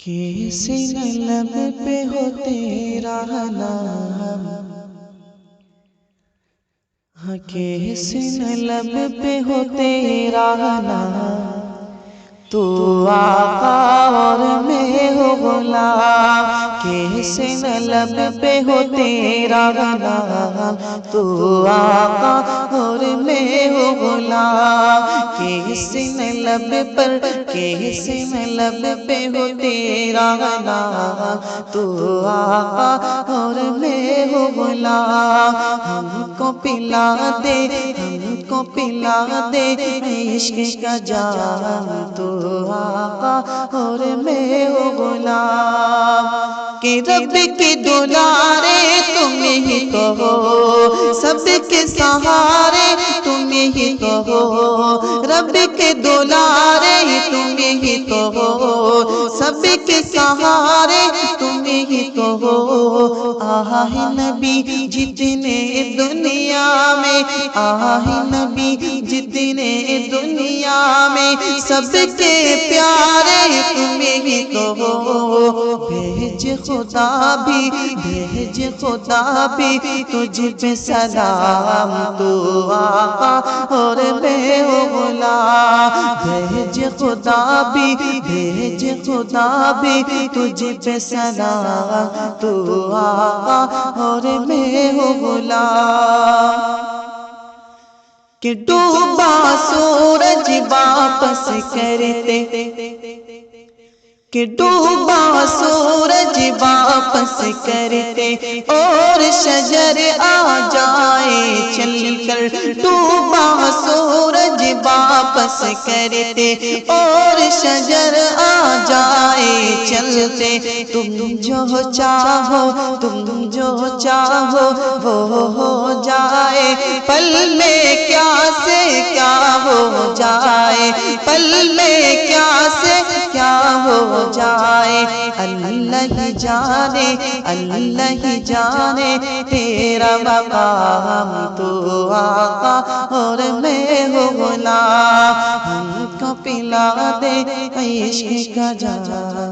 کسی نہ لب پہ ہو تیرا نام، ہاں کسی نہ لب پہ ہو تیرا نام، تو آقا اور میں ہو غلام، کسی نہ لب پہ ہو تیرا نام، تو آقا اور میں ہو غلام، کسی نہ لب پر کسی نہ لب پہ ہو تیرا نام، تو آقا اور میں ہو غلام، ہم کو پلا دے ہم کو پلا دے عشق کا جام، تو آقا اور میں ہو غلام، کہ رب کے دلارے تم ہی تو ہو، سب کے سہارے تم ہی تو ہو، رب کے دلارے تم ہی تو ہو، سب کے سہارے تم ہی تو ہو، آہ نبی جتنے دنیا میں، آہ نبی جتنے دنیا میں، سب کے پیارے تم ہی تو ہو، بھیج خدا بھی تجھ پہ سلام، تو آقا اور میں ہو غلام، بھیج خدا بھی تجھ پہ سلام، تو آقا اور میں ہو غلام، کہ ڈوبا سورج واپس کرتے، کہ ڈوبا سورج واپس کرتے، اور شجر آ جائے چل کر، ڈوبا سورج واپس کرتے، اور شجر آ جائے چلتے، تم جو چاہو وہ ہو جائے، پل میں کیا سے کیا ہو جائے، پل میں کیا سے کیا ہو جائے، اللہ ہی جانے تیرا مقام، تو آقا اور میں ہو غلام، ہم کو پلا دے عشق کا جام،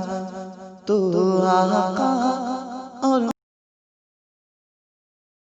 تو آقا اور